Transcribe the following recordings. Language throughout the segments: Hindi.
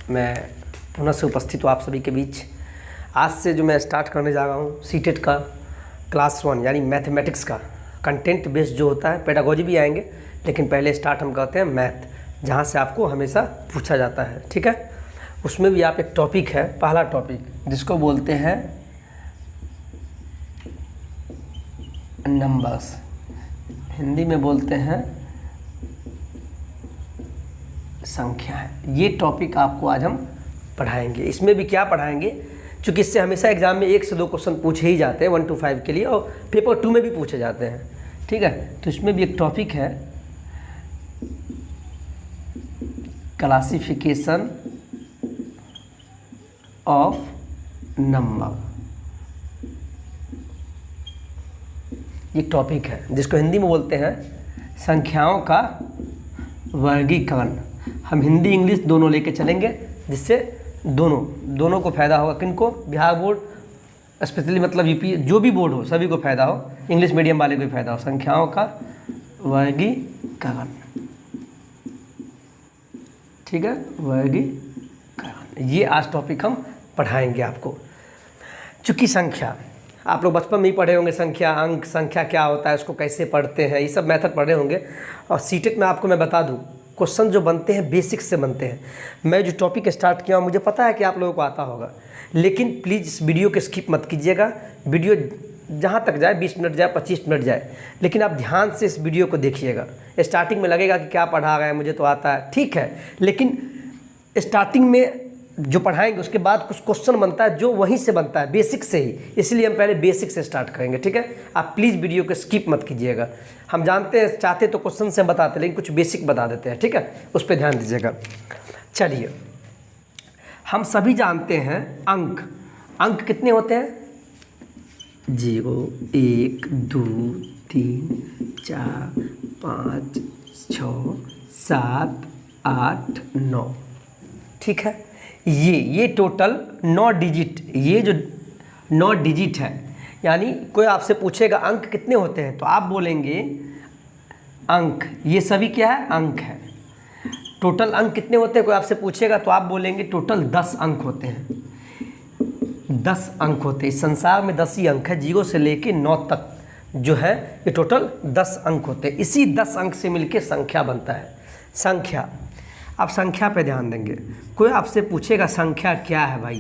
मैं पुनः से उपस्थित हूँ आप सभी के बीच। आज से जो मैं स्टार्ट करने जा रहा हूँ सीटेट का क्लास 1 यानी मैथमेटिक्स का कंटेंट बेस्ड जो होता है, पेडागोजी भी आएंगे, लेकिन पहले स्टार्ट हम करते हैं मैथ, जहाँ से आपको हमेशा पूछा जाता है। ठीक है, उसमें भी आप एक टॉपिक है, पहला टॉपिक जिसको बोलते हैं नंबर्स, हिंदी में बोलते हैं संख्या है। ये टॉपिक आपको आज हम पढ़ाएंगे। इसमें भी क्या पढ़ाएंगे, चूँकि इससे हमेशा एग्जाम में 1 से 2 क्वेश्चन पूछे ही जाते हैं 1 to 5 के लिए, और पेपर 2 में भी पूछे जाते हैं। ठीक है, तो इसमें भी एक टॉपिक है क्लासिफिकेशन ऑफ नंबर। ये टॉपिक है जिसको हिंदी में बोलते हैं संख्याओं का वर्गीकरण। हम हिंदी इंग्लिश दोनों लेके चलेंगे, जिससे दोनों को फ़ायदा होगा। किनको? बिहार बोर्ड स्पेशली, मतलब यूपी, जो भी बोर्ड हो सभी को फ़ायदा हो, इंग्लिश मीडियम वाले को भी फ़ायदा हो। संख्याओं का वर्गीकरण, ठीक है, वर्गीकरण, ये आज टॉपिक हम पढ़ाएंगे आपको। चूँकि संख्या आप लोग बचपन में ही पढ़े होंगे, संख्या, अंक, संख्या क्या होता है, उसको कैसे पढ़ते हैं, ये सब मेथड पढ़े होंगे। और सीटेट में आपको मैं बता दूं, क्वेश्चन जो बनते हैं बेसिक्स से बनते हैं। मैं जो टॉपिक स्टार्ट किया हूँ, मुझे पता है कि आप लोगों को आता होगा, लेकिन प्लीज़ इस वीडियो को स्किप मत कीजिएगा। वीडियो जहाँ तक जाए, 20 मिनट जाए, 25 मिनट जाए, लेकिन आप ध्यान से इस वीडियो को देखिएगा। स्टार्टिंग में लगेगा कि क्या पढ़ा रहे हैं, मुझे तो आता है, ठीक है, लेकिन स्टार्टिंग में जो पढ़ाएंगे उसके बाद कुछ क्वेश्चन बनता है जो वहीं से बनता है, बेसिक से ही, इसलिए हम पहले बेसिक से स्टार्ट करेंगे। ठीक है, आप प्लीज़ वीडियो को स्किप मत कीजिएगा। हम जानते हैं, चाहते तो क्वेश्चन से बताते, लेकिन कुछ बेसिक बता देते हैं। ठीक है, उस पर ध्यान दीजिएगा। चलिए, हम सभी जानते हैं अंक कितने होते हैं? 0, 1, 2, 3, 4, 5, 6, 7, 8, 9। ठीक है, ये टोटल 9 डिजिट, ये जो 9 डिजिट है, यानी कोई आपसे पूछेगा अंक कितने होते हैं, तो आप बोलेंगे अंक, ये सभी क्या है? अंक है। टोटल अंक कितने होते हैं, कोई आपसे पूछेगा तो आप बोलेंगे टोटल 10 अंक होते हैं। 10 अंक होते हैं, इस संसार में 10 ही अंक है, 0 से लेके 9 तक जो है ये टोटल 10 अंक होते हैं। इसी 10 अंक से मिलके संख्या बनता है। संख्या, आप संख्या पे ध्यान देंगे। कोई आपसे पूछेगा संख्या क्या है भाई,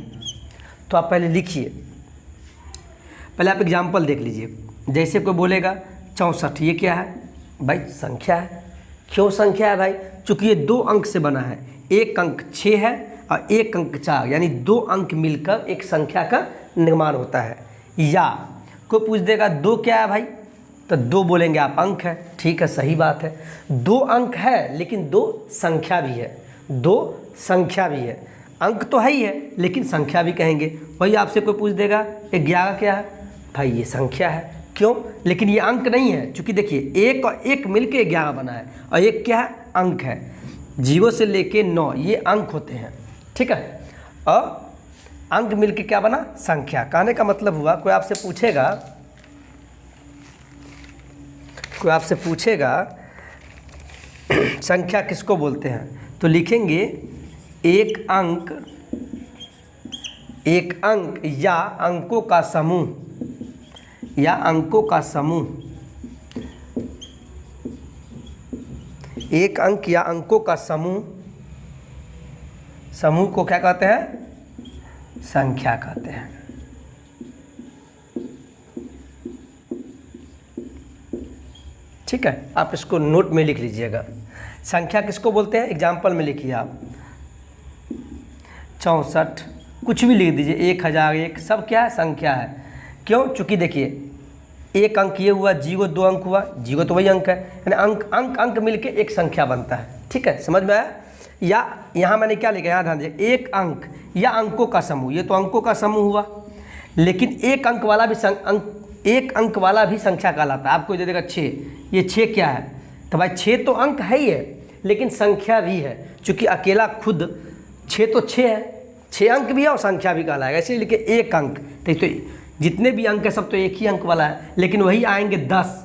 तो आप पहले लिखिए, पहले आप एग्जाम्पल देख लीजिए। जैसे कोई बोलेगा 64, ये क्या है भाई? संख्या है। क्यों संख्या है भाई? चूँकि ये 2 अंक से बना है, एक अंक 6 है और एक अंक 4, यानी 2 अंक मिलकर एक संख्या का निर्माण होता है। या कोई पूछ देगा 2 क्या है भाई, तो 2 बोलेंगे आप अंक है। ठीक है, सही बात है, 2 अंक है, लेकिन 2 संख्या भी है, 2 संख्या भी है। अंक तो है ही है, लेकिन संख्या भी कहेंगे। वही आपसे कोई पूछ देगा 11 क्या है भाई? ये संख्या है। क्यों? लेकिन ये अंक नहीं है, क्योंकि देखिए 1 और 1 मिलके 11 बना है, और एक क्या है? अंक है। 0 से लेके 9 ये अंक होते हैं। ठीक है, और अंक मिलके क्या बना? संख्या। कहने का मतलब हुआ, कोई आपसे पूछेगा संख्या किसको बोलते हैं, तो लिखेंगे एक अंक या अंकों का समूह, या अंकों का समूह। एक अंक या अंकों का समूह को क्या कहते हैं? संख्या कहते हैं। ठीक है, आप इसको नोट में लिख लीजिएगा। संख्या किसको बोलते हैं? एग्जाम्पल में लिखिए आप 64, कुछ भी लिख दीजिए, 1001, सब क्या है? संख्या है। क्यों? चूँकि देखिए एक अंक ये हुआ, 0 2 अंक हुआ, 0 तो वही अंक है, यानी अंक मिलके एक संख्या बनता है। ठीक है, समझ में आया? या यहाँ मैंने क्या लिखा, यहाँ ध्यान दीजिए, एक अंक या अंकों का समूह, ये तो अंकों का समूह हुआ, लेकिन एक अंक वाला भी संख्या कहलाता है। आपको दे देगा 6, ये 6 क्या है? तो भाई 6 तो अंक है ही है, लेकिन संख्या भी है। चूँकि अकेला खुद 6 तो 6 है, 6 अंक भी है और संख्या भी कहलाएगा, इसलिए लिखे एक अंक। तो जितने भी अंक है सब तो एक ही अंक वाला है, लेकिन वही आएंगे 10,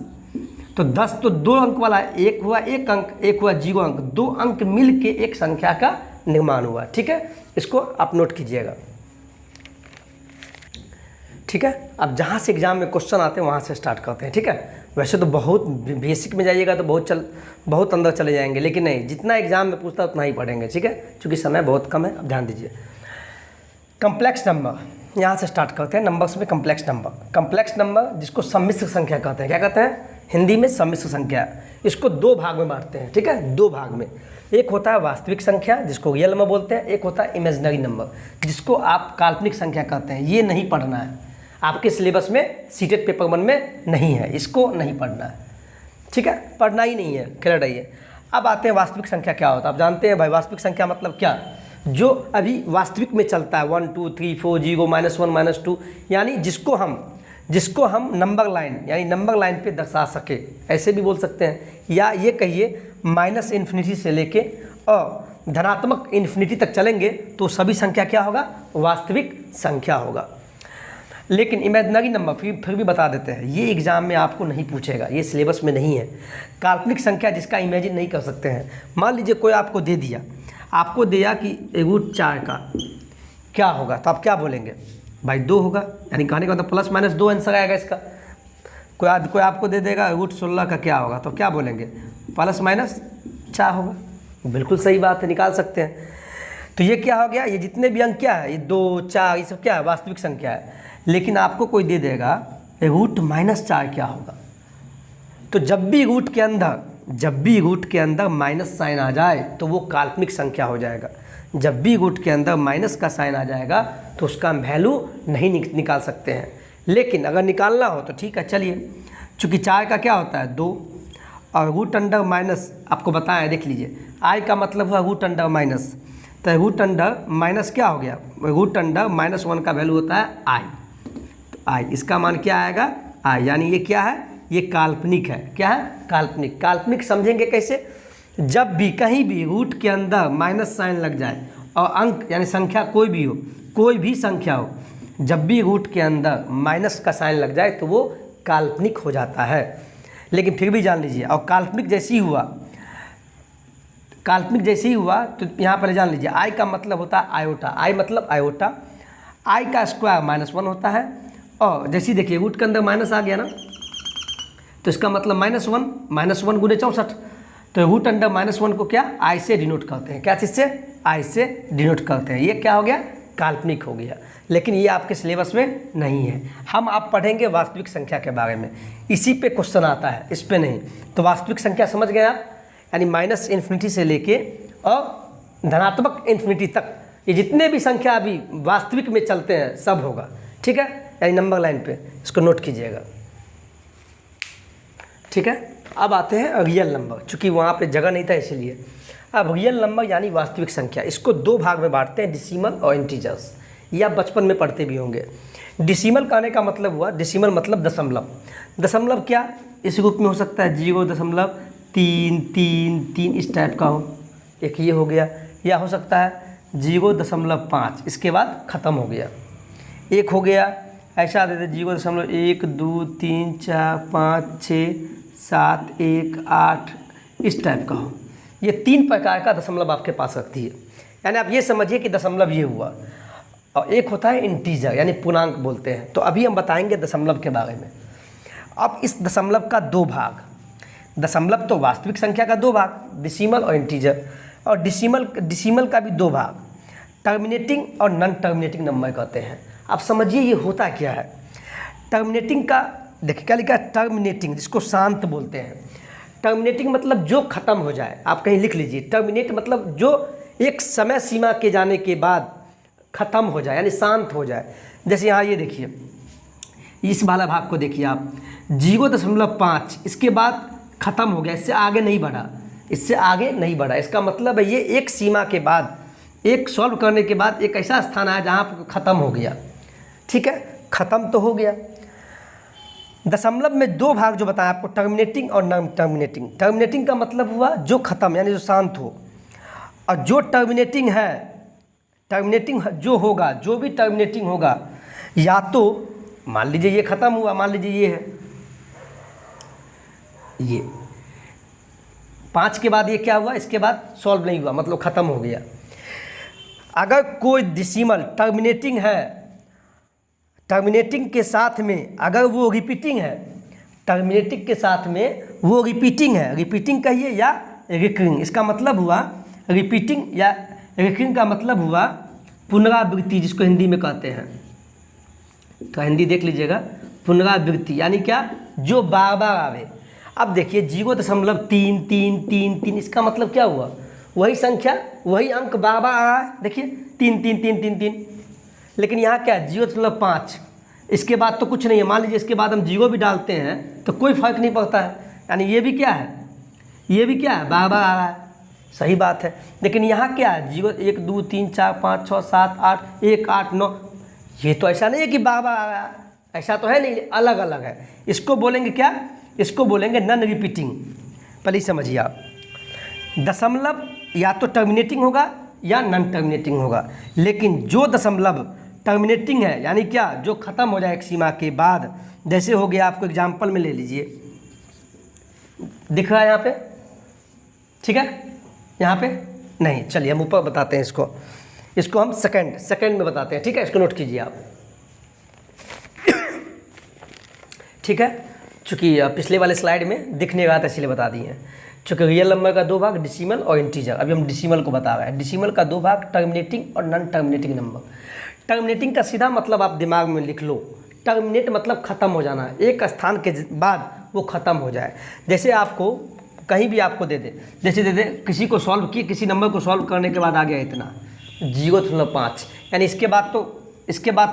तो 10 तो 2 अंक वाला है, एक हुआ 1 अंक, एक हुआ 0 अंक, 2 अंक मिल के एक संख्या का निर्माण हुआ। ठीक है, इसको आप नोट कीजिएगा। ठीक है, अब जहाँ से एग्जाम में क्वेश्चन आते हैं वहाँ से स्टार्ट करते हैं। ठीक है, वैसे तो बहुत बेसिक में जाइएगा तो बहुत अंदर चले जाएंगे, लेकिन नहीं, जितना एग्जाम में पूछता है उतना ही पढ़ेंगे। ठीक है, क्योंकि समय बहुत कम है। अब ध्यान दीजिए, कम्प्लेक्स नंबर, यहाँ से स्टार्ट करते हैं। नंबर्स में कम्प्लेक्स नंबर जिसको सम्मिश्र संख्या कहते हैं। क्या कहते हैं हिंदी में? सम्मिश्र संख्या। इसको दो भाग में बांटते हैं। ठीक है, दो भाग में। एक होता है वास्तविक संख्या जिसको रियल नंबर बोलते हैं, एक होता है इमेजिनरी नंबर जिसको आप काल्पनिक संख्या कहते हैं। ये नहीं पढ़ना है आपके सिलेबस में, सीटेट पेपर 1 में नहीं है, इसको नहीं पढ़ना है। ठीक है, पढ़ना ही नहीं है, क्लियर रहिए। अब आते हैं वास्तविक संख्या क्या होता है। आप जानते हैं भाई वास्तविक संख्या मतलब क्या? जो अभी वास्तविक में चलता है 1 2 3 4 0 -1 -2, यानी जिसको हम नंबर लाइन यानी नंबर लाइन पे दर्शा सके, ऐसे भी बोल सकते हैं। या ये कहिए -इन्फिनिटी से लेके और धनात्मक इन्फिनिटी तक चलेंगे तो सभी संख्या क्या होगा? वास्तविक संख्या होगा। लेकिन इमेजिनरी नंबर फिर भी बता देते हैं, ये एग्जाम में आपको नहीं पूछेगा, ये सिलेबस में नहीं है। काल्पनिक संख्या जिसका इमेजिन नहीं कर सकते हैं। मान लीजिए कोई आपको दे दिया, कि √4 का क्या होगा, तो आप क्या बोलेंगे? भाई 2 होगा, यानी कहने का मतलब ±2 आंसर आएगा इसका। कोई आपको दे देगा √16 का क्या होगा, तो क्या बोलेंगे? ±4 होगा। बिल्कुल सही बात है, निकाल सकते हैं। तो ये क्या हो गया? ये जितने भी अंक क्या है, ये 2 4 ये सब क्या है? वास्तविक संख्या है। लेकिन आपको कोई दे देगा √-4 क्या होगा, तो जब भी रूट के अंदर माइनस साइन आ जाए तो वो काल्पनिक संख्या हो जाएगा। जब भी रूट के अंदर माइनस का साइन आ जाएगा तो उसका हम वैल्यू नहीं निकाल सकते हैं। लेकिन अगर निकालना हो तो ठीक है, चलिए। चूँकि 4 का क्या होता है? 2 और √- आपको बताया, देख लीजिए। आई का मतलब हुआ √-, तो √- क्या हो गया? √-1 का वैल्यू होता है आई। तो आई, इसका मान क्या आएगा? आई, यानी ये क्या है? ये काल्पनिक है। क्या है? काल्पनिक। काल्पनिक समझेंगे कैसे? जब भी कहीं भी रूट के अंदर माइनस साइन लग जाए और अंक यानी संख्या कोई भी संख्या हो, जब भी रूट के अंदर माइनस का साइन लग जाए तो वो काल्पनिक हो जाता है। लेकिन फिर भी जान लीजिए, और काल्पनिक जैसे ही हुआ तो यहाँ पर जान लीजिए, आई का मतलब होता है आयोटा। आई मतलब आयोटा। आई का स्क्वायर -1 होता है। और जैसे ही देखिए रूट के अंदर माइनस आ गया ना, तो इसका मतलब -1 गुने 64। तो √-1 को क्या? आई से डिनोट करते हैं। क्या चीज़ से? आई से डिनोट करते हैं। ये क्या हो गया? काल्पनिक हो गया। लेकिन ये आपके सिलेबस में नहीं है। आप पढ़ेंगे वास्तविक संख्या के बारे में, इसी पे क्वेश्चन आता है, इस पे नहीं। तो वास्तविक संख्या समझ गए आप, यानी -इन्फिनिटी से लेके और धनात्मक इन्फिनिटी तक ये जितने भी संख्या अभी वास्तविक में चलते हैं सब होगा। ठीक है, यानी नंबर लाइन पे, इसको नोट कीजिएगा। ठीक है, अब आते हैं रियल नंबर। चूँकि वहाँ पे जगह नहीं था इसलिए। अब रियल नंबर यानी वास्तविक संख्या, इसको दो भाग में बांटते हैं, डेसिमल और इंटीजर्स। ये आप बचपन में पढ़ते भी होंगे। डेसिमल कहने का मतलब हुआ, डेसिमल मतलब दशमलव। दशमलव क्या इस रूप में हो सकता है? 0.333 इस टाइप का हो, एक ये हो गया। या हो सकता है 0.5, इसके बाद ख़त्म हो गया। एक हो गया ऐसा दे दे 0.1 2 3 4 5 6 7 1 8 इस टाइप का हो। ये 3 प्रकार का दशमलव आपके पास रखती है। यानी आप ये समझिए कि दशमलव ये हुआ। और एक होता है इंटीजर, यानी पूर्णांक बोलते हैं। तो अभी हम बताएंगे दशमलव के बारे में। अब इस दशमलव का 2 भाग, दशमलव तो वास्तविक संख्या का 2 भाग, डेसिमल और इंटीजर। और डेसिमल का भी 2 भाग, टर्मिनेटिंग और नॉन टर्मिनेटिंग नंबर कहते हैं। आप समझिए ये होता क्या है। टर्मिनेटिंग का देखिए क्या लिखा है, टर्मिनेटिंग, जिसको शांत बोलते हैं। टर्मिनेटिंग मतलब जो ख़त्म हो जाए, आप कहीं लिख लीजिए। टर्मिनेट मतलब जो एक समय सीमा के जाने के बाद ख़त्म हो जाए, यानी शांत हो जाए। जैसे यहाँ ये देखिए, इस वाला भाग को देखिए आप, 0.5 इसके बाद ख़त्म हो गया, इससे आगे नहीं बढ़ा, इसका मतलब है ये एक सीमा के बाद, एक सॉल्व करने के बाद एक ऐसा स्थान आया जहाँ पर ख़त्म हो गया। ठीक है, ख़त्म तो हो गया। दशमलव में 2 भाग जो बताया आपको, टर्मिनेटिंग और नॉन टर्मिनेटिंग। टर्मिनेटिंग का मतलब हुआ जो ख़त्म, यानी जो शांत हो। और जो टर्मिनेटिंग है, टर्मिनेटिंग जो होगा, जो भी टर्मिनेटिंग होगा, या तो मान लीजिए ये ख़त्म हुआ, मान लीजिए ये है, ये 5 के बाद ये क्या हुआ, इसके बाद सॉल्व नहीं हुआ, मतलब ख़त्म हो गया। अगर कोई डेसिमल टर्मिनेटिंग है, टर्मिनेटिंग के साथ में अगर वो रिपीटिंग है, टर्मिनेटिंग के साथ में वो रिपीटिंग है, रिपीटिंग कहिए या रिकरिंग, इसका मतलब हुआ रिपीटिंग या रिकरिंग का मतलब हुआ पुनरावृत्ति, जिसको हिंदी में कहते हैं। तो हिंदी देख लीजिएगा, पुनरावृत्ति यानी क्या, जो बार बार आवे। अब देखिए 0.33333, इसका मतलब क्या हुआ, वही संख्या वही अंक बार बार आ रहा है। देखिए 3 लेकिन यहाँ क्या है 0.5, इसके बाद तो कुछ नहीं है। मान लीजिए इसके बाद हम 0 भी डालते हैं तो कोई फर्क नहीं पड़ता है, यानी ये भी क्या है, ये भी क्या है, बार बार आ रहा है। सही बात है। लेकिन यहाँ क्या है 0 1 2 3 4 5 6 7 8 1 8 9, ये तो ऐसा नहीं है कि बार बार आ रहा है, ऐसा तो है नहीं, अलग अलग है। इसको बोलेंगे क्या, इसको बोलेंगे नॉन रिपीटिंग। पहले समझिए आप, दशमलव या तो टर्मिनेटिंग होगा या नॉन टर्मिनेटिंग होगा, लेकिन जो दशमलव टर्मिनेटिंग है यानी क्या, जो ख़त्म हो जाए एक सीमा के बाद, जैसे हो गया, आपको एग्जाम्पल में ले लीजिए, दिख रहा है यहाँ पे, ठीक है, यहाँ पे नहीं, चलिए हम ऊपर बताते हैं इसको हम सेकंड में बताते हैं, ठीक है, इसको नोट कीजिए आप, ठीक है। चूँकि पिछले वाले स्लाइड में दिख नहीं रहा था इसलिए बता दिए हैं। चूँकि रियल नंबर का 2 भाग डिसिमल और इंटीजर, अभी हम डिसिमल को बता रहे हैं। डिसिमल का 2 भाग टर्मिनेटिंग और नॉन टर्मिनेटिंग नंबर। टर्मिनेटिंग का सीधा मतलब आप दिमाग में लिख लो, टर्मिनेट मतलब ख़त्म हो जाना, एक स्थान के बाद वो ख़त्म हो जाए। जैसे आपको कहीं भी आपको दे दे, जैसे दे दे किसी को सॉल्व किए, किसी नंबर को सॉल्व करने के बाद आ गया इतना 0.5, यानी इसके बाद तो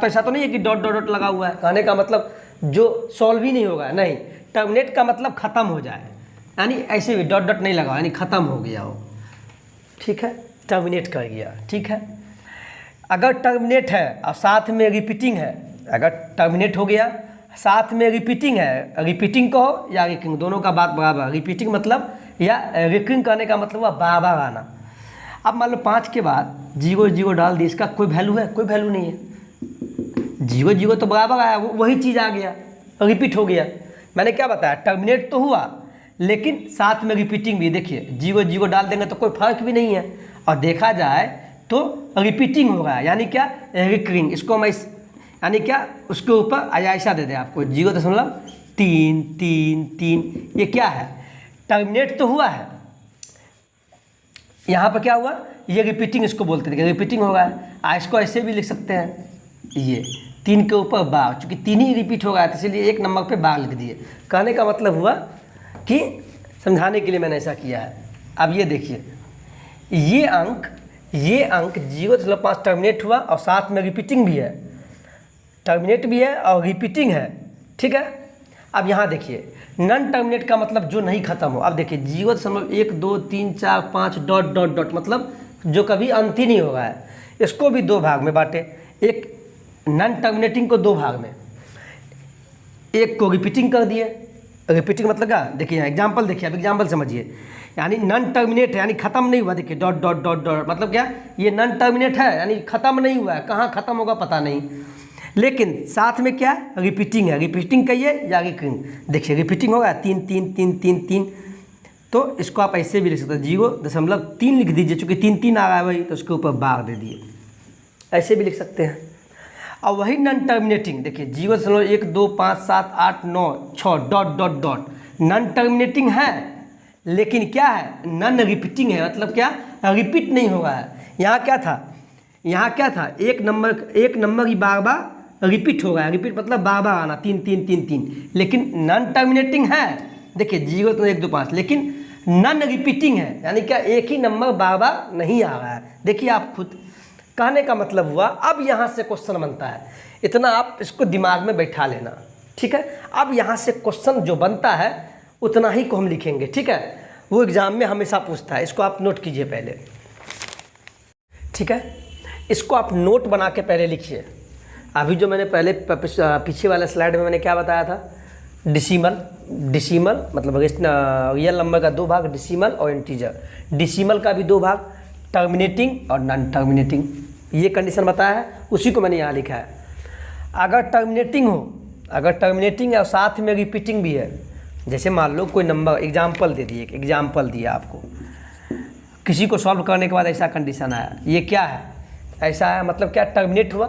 ऐसा तो नहीं है कि डॉट डॉट डॉट लगा हुआ है। कहने का मतलब जो सॉल्व ही नहीं होगा, नहीं, टर्मिनेट का मतलब ख़त्म हो जाए, यानी ऐसे भी डॉट डॉट नहीं लगा, यानी ख़त्म हो गया हो, ठीक है, टर्मिनेट कर गया, ठीक है। अगर टर्मिनेट है और साथ में रिपीटिंग है, अगर टर्मिनेट हो गया साथ में रिपीटिंग है, रिपीटिंग कहो या रिकरिंग, दोनों का बात बराबर। रिपीटिंग मतलब या रिकरिंग करने का मतलब हुआ बार बार आना। अब मान लो 5 के बाद 0 डाल दी, इसका कोई वैल्यू है, कोई वैल्यू नहीं है। 0 तो बराबर आया, वही चीज़ आ गया, रिपीट हो गया। मैंने क्या बताया, टर्मिनेट तो हुआ लेकिन साथ में रिपीटिंग भी। देखिए 0 डाल देंगे तो कोई फर्क भी नहीं है, और देखा जाए तो रिपीटिंग हो रहा है, यानी क्या, रिकरिंग। इसको मैं यानी क्या, उसके ऊपर ऐसा दे दे आपको 0.333, ये क्या है, टर्मिनेट तो हुआ है, यहाँ पर क्या हुआ, ये रिपीटिंग इसको बोलते थे, रिपीटिंग हो रहा है। इसको ऐसे भी लिख सकते हैं, ये 3 के ऊपर बार, चूँकि 3 ही रिपीट हो रहा है इसलिए एक नंबर पे बार लिख दिए। कहने का मतलब हुआ कि समझाने के लिए मैंने ऐसा किया है। अब ये देखिए, ये अंक 0.5 टर्मिनेट हुआ और साथ में रिपीटिंग भी है, टर्मिनेट भी है और रिपीटिंग है, ठीक है। अब यहाँ देखिए नॉन टर्मिनेट का मतलब जो नहीं खत्म हो। अब देखिए 0.1 2 3 4 5 डॉट डॉट डॉट, मतलब जो कभी अंत ही नहीं हो रहा है। इसको भी 2 भाग में बांटे, एक नॉन टर्मिनेटिंग को 2 भाग में, एक को रिपीटिंग कर दिए। रिपीटिंग मतलब क्या, देखिए यहाँ एग्जाम्पल देखिए, अब एग्जाम्पल समझिए, यानी नॉन टर्मिनेट है यानी खत्म नहीं हुआ। देखिए डॉट डॉट डॉट डॉट मतलब क्या, ये नॉन टर्मिनेट है यानी खत्म नहीं हुआ है, कहाँ खत्म होगा पता नहीं, लेकिन साथ में क्या रिपीटिंग है। रिपीटिंग कहिए या रिकरिंग, देखिए रिपीटिंग होगा 3 3 3 3 3, तो इसको आप ऐसे भी लिख सकते हैं 0.3 लिख दीजिए, चूँकि 3 3 आ रहा है वही, तो उसके ऊपर बार दे दिए, ऐसे भी लिख सकते हैं। और वही नॉन टर्मिनेटिंग, देखिए 0.1 2 5 7 8 9 6 dot dot dot, non terminating है लेकिन क्या है, नॉन रिपीटिंग है, मतलब क्या, रिपीट नहीं होगा है। यहाँ क्या था, एक नंबर ही बार बार रिपीट हो गया। रिपीट मतलब बार बार आना, 3 3 3 3, लेकिन नॉन टर्मिनेटिंग है। देखिए 0.1 2 5, लेकिन नॉन रिपीटिंग है, यानी क्या, एक ही नंबर बार बार नहीं आ रहा है। देखिए आप खुद, कहने का मतलब हुआ, अब यहाँ से क्वेश्चन बनता है, इतना आप इसको दिमाग में बैठा लेना, ठीक है। अब यहाँ से क्वेश्चन जो बनता है उतना ही को हम लिखेंगे, ठीक है, वो एग्जाम में हमेशा पूछता है। इसको आप नोट कीजिए पहले, ठीक है, इसको आप नोट बना के पहले लिखिए। अभी जो मैंने पहले पीछे वाले स्लाइड में मैंने क्या बताया था, डिसिमल मतलब रियल नंबर का 2 भाग, डिसिमल और इंटीजर। डिसिमल का भी 2 भाग, टर्मिनेटिंग और नॉन टर्मिनेटिंग, ये कंडीशन बताया है, उसी को मैंने यहाँ लिखा है। अगर टर्मिनेटिंग है और साथ में रिपीटिंग भी है, जैसे मान लो कोई नंबर, एग्जाम्पल दिया आपको, किसी को सॉल्व करने के बाद ऐसा कंडीशन आया, ये क्या है, ऐसा है, मतलब क्या, टर्मिनेट हुआ,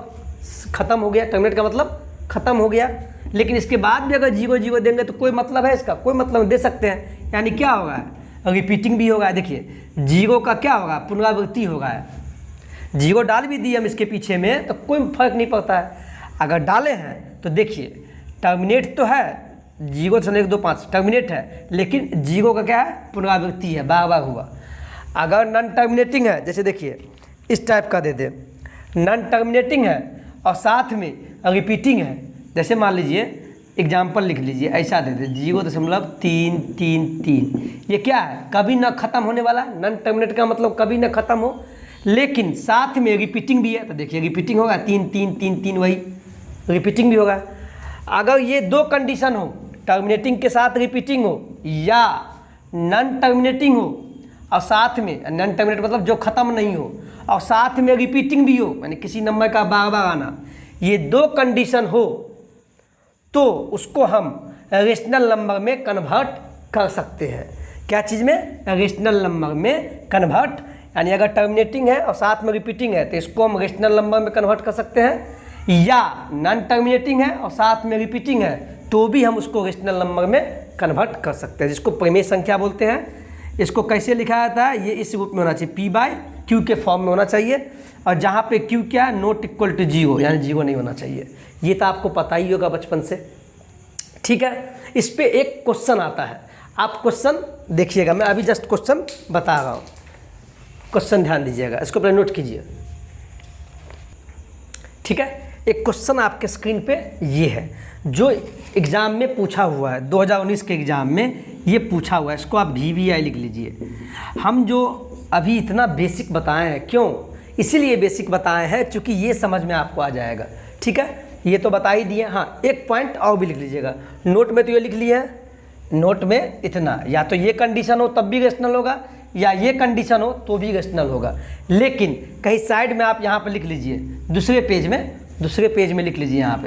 ख़त्म हो गया। टर्मिनेट का मतलब ख़त्म हो गया। लेकिन इसके बाद भी अगर 0 0 देंगे तो कोई मतलब है इसका? कोई मतलब दे सकते हैं, यानी क्या होगा, रिपीटिंग भी होगा। देखिए 0 का क्या होगा, पुनरावृत्ति होगा। 0 डाल भी दिए हम इसके पीछे में तो कोई फर्क नहीं पड़ता है। अगर डाले हैं तो देखिए टर्मिनेट तो है, 0 से 1 2 5 टर्मिनेट है, लेकिन 0 का क्या है, पुनरावृत्ति है, बार बार हुआ। अगर नॉन टर्मिनेटिंग है, जैसे देखिए इस टाइप का दे दे, नॉन टर्मिनेटिंग है और साथ में रिपीटिंग है, जैसे मान लीजिए एग्जाम्पल लिख लीजिए, ऐसा दे दे 0.333, ये क्या है, कभी ना ख़त्म होने वाला। नॉन टर्मिनेट का मतलब कभी ना ख़त्म हो, लेकिन साथ में रिपीटिंग भी है। तो देखिए रिपीटिंग होगा 3 3 3 3, वही रिपीटिंग भी होगा। अगर ये 2 कंडीशन हो, टर्मिनेटिंग के साथ रिपीटिंग हो या नॉन टर्मिनेटिंग हो और साथ में, नॉन टर्मिनेट मतलब जो ख़त्म नहीं हो और साथ में रिपीटिंग भी हो, यानी किसी नंबर का बार बार आना, ये 2 कंडीशन हो तो उसको हम रेशनल नंबर में कन्वर्ट कर सकते हैं। क्या चीज़ में, रेशनल नंबर में कन्वर्ट, यानी अगर टर्मिनेटिंग है और साथ में रिपीटिंग है तो इसको हम रेशनल नंबर में कन्वर्ट कर सकते हैं, या नॉन टर्मिनेटिंग है और साथ में रिपीटिंग है तो भी हम उसको रेशनल नंबर में कन्वर्ट कर सकते हैं, जिसको परिमेय संख्या बोलते हैं। इसको कैसे लिखा जाता है, ये इस रूप में होना चाहिए, P/Q के फॉर्म में होना चाहिए, और जहाँ पे Q क्या है, नॉट इक्वल टू 0, यानी 0 नहीं होना चाहिए। ये तो आपको पता ही होगा बचपन से, ठीक है। इस पे एक क्वेश्चन आता है, आप क्वेश्चन देखिएगा, मैं अभी जस्ट क्वेश्चन बता रहा हूँ, क्वेश्चन ध्यान दीजिएगा, इसको पहले नोट कीजिए, ठीक है। एक क्वेश्चन आपके स्क्रीन पे ये है, जो एग्ज़ाम में पूछा हुआ है, 2019 के एग्ज़ाम में ये पूछा हुआ है, इसको आप VVI लिख लीजिए। हम जो अभी इतना बेसिक बताए हैं, क्यों, इसीलिए बेसिक बताए हैं क्योंकि ये समझ में आपको आ जाएगा, ठीक है। ये तो बता ही दिए। हाँ, एक पॉइंट और भी लिख लीजिएगा, नोट में तो ये लिख लिया है, नोट में इतना, या तो ये कंडीशन हो तब भी रेशनल होगा, या ये कंडीशन हो तो भी रेशनल होगा। लेकिन कहीं साइड में आप यहाँ पे लिख लीजिए, दूसरे पेज में लिख लीजिए, यहाँ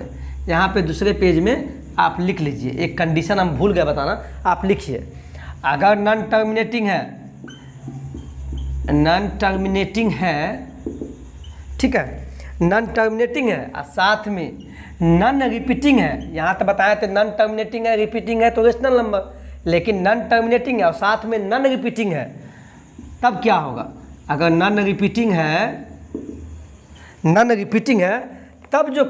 पे दूसरे पेज में आप लिख लीजिए, एक कंडीशन हम भूल गए बताना, आप लिखिए। अगर नॉन टर्मिनेटिंग है, ठीक है, नॉन टर्मिनेटिंग है और साथ में नॉन रिपीटिंग है, यहाँ तो बताया तो नॉन टर्मिनेटिंग है, रिपीटिंग है तो रेशनल नंबर, लेकिन नॉन टर्मिनेटिंग है और साथ में नॉन रिपीटिंग है, तब क्या होगा, अगर नॉन रिपीटिंग है तब जो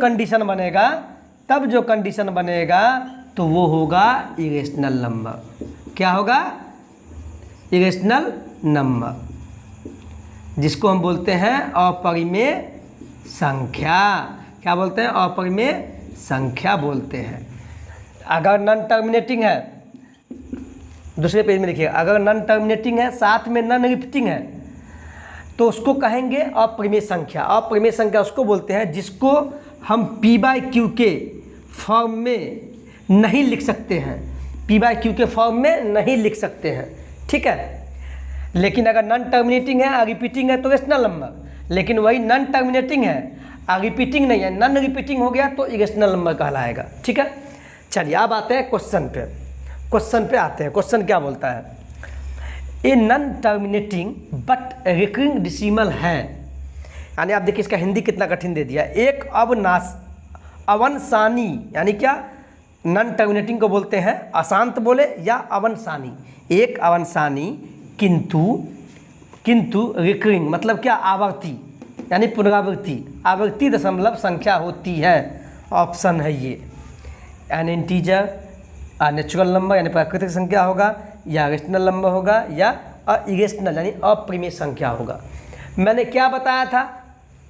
कंडीशन बनेगा तो वो होगा इरेशनल नंबर। क्या होगा, इरेशनल नंबर, जिसको हम बोलते हैं अपरिमेय संख्या। क्या बोलते हैं, अपरिमेय संख्या बोलते हैं। अगर नॉन टर्मिनेटिंग है, दूसरे पेज में लिखिए, अगर नॉन टर्मिनेटिंग है साथ में नॉन रिपीटिंग है तो उसको कहेंगे अपरिमेय संख्या। अपरिमेय संख्या उसको बोलते हैं जिसको हम P/Q के फॉर्म में नहीं लिख सकते हैं, P/Q के फॉर्म में नहीं लिख सकते हैं, ठीक है। लेकिन अगर नॉन टर्मिनेटिंग है और रिपीटिंग है तो रेशनल नंबर, लेकिन वही नॉन टर्मिनेटिंग है और रिपीटिंग नहीं है, नॉन रिपीटिंग हो गया तो इरेशनल नंबर कहलाएगा, ठीक है। चलिए अब आते हैं क्वेश्चन पे आते हैं। क्वेश्चन क्या बोलता है, a non terminating but recurring decimal है, यानी आप देखिए इसका हिंदी कितना कठिन दे दिया, एक अवनसानी, यानी क्या, नॉन टर्मिनेटिंग को बोलते हैं अशांत बोले या अवनसानी, एक अवनसानी किंतु रिकरिंग मतलब क्या, आवर्ती, यानी आवर्ती दशमलव संख्या होती है। ऑप्शन है ये, एन इंटीजर, नेचुरल नंबर यानी प्राकृतिक संख्या होगा, या रेशनल नंबर होगा, या इरेशनल यानी अपरिमेय संख्या होगा। मैंने क्या बताया था,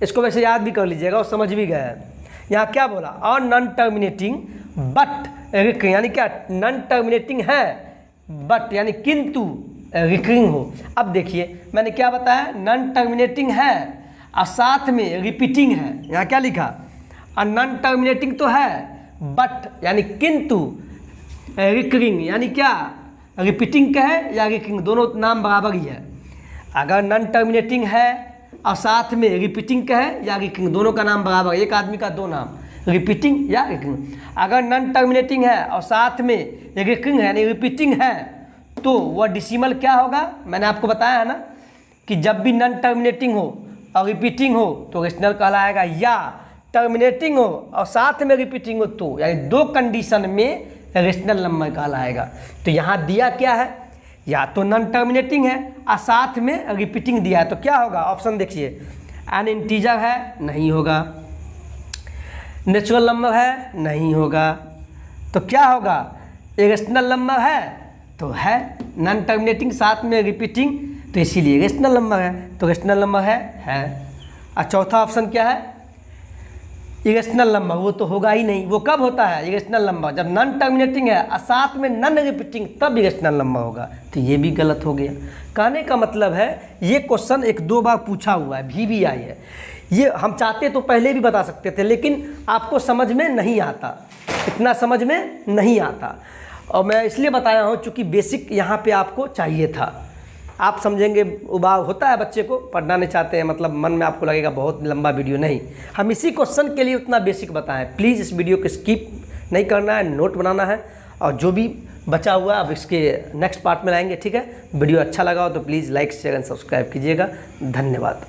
इसको वैसे याद भी कर लीजिएगा और समझ भी गए हैं। यहाँ क्या बोला, और नॉन टर्मिनेटिंग बट रिकरिंग, यानी क्या, नॉन टर्मिनेटिंग है बट यानी किंतु रिकरिंग हो। अब देखिए मैंने क्या बताया, नॉन टर्मिनेटिंग है और साथ में रिपीटिंग है, यहाँ क्या लिखा, और नॉन टर्मिनेटिंग तो है बट यानी किंतु रिकरिंग, यानी क्या, रिपीटिंग का है या रिकरिंग, दोनों नाम बराबर ही है। अगर नॉन टर्मिनेटिंग है और साथ में रिपीटिंग का है या रिकरिंग, दोनों का नाम बराबर, एक आदमी का 2 नाम, रिपीटिंग या रिकरिंग। अगर नॉन टर्मिनेटिंग है और साथ में रिकरिंग है यानी रिपीटिंग है तो वह डेसिमल क्या होगा, मैंने आपको बताया है ना कि जब भी नॉन टर्मिनेटिंग हो और रिपीटिंग हो तो रेशनल कहलाएगा, या टर्मिनेटिंग हो और साथ में रिपीटिंग हो तो, यानी दो कंडीशन में रेशनल नंबर कहलाएगा। तो यहाँ दिया क्या है, या तो नॉन टर्मिनेटिंग है और साथ में रिपीटिंग दिया है, तो क्या होगा ऑप्शन देखिए, एन इंटीजर है नहीं होगा, नेचुरल नंबर है नहीं होगा, तो क्या होगा, रेशनल नंबर है तो है, नॉन टर्मिनेटिंग साथ में रिपीटिंग, तो इसीलिए रेशनल नंबर है, तो रेशनल नंबर है। और चौथा ऑप्शन क्या है, इरेशनल नंबर, वो तो होगा ही नहीं। वो कब होता है इरेशनल नंबर, जब नॉन टर्मिनेटिंग है और साथ में नॉन रिपीटिंग, तब इरेशनल नंबर होगा। तो ये भी गलत हो गया। कहने का मतलब है ये क्वेश्चन 1-2 बार पूछा हुआ है, VBI है, ये हम चाहते तो पहले भी बता सकते थे, लेकिन आपको समझ में नहीं आता, इतना समझ में नहीं आता, और मैं इसलिए बताया हूँ चूँकि बेसिक यहाँ पे आपको चाहिए था। आप समझेंगे, उबाऊ होता है बच्चे को, पढ़ना नहीं चाहते हैं, मतलब मन में आपको लगेगा बहुत लंबा वीडियो, नहीं, हम इसी क्वेश्चन के लिए उतना बेसिक बताएं। प्लीज़ इस वीडियो को स्किप नहीं करना है, नोट बनाना है, और जो भी बचा हुआ है अब इसके नेक्स्ट पार्ट में लाएंगे, ठीक है। वीडियो अच्छा लगा हो तो please like share and subscribe कीजिएगा। धन्यवाद।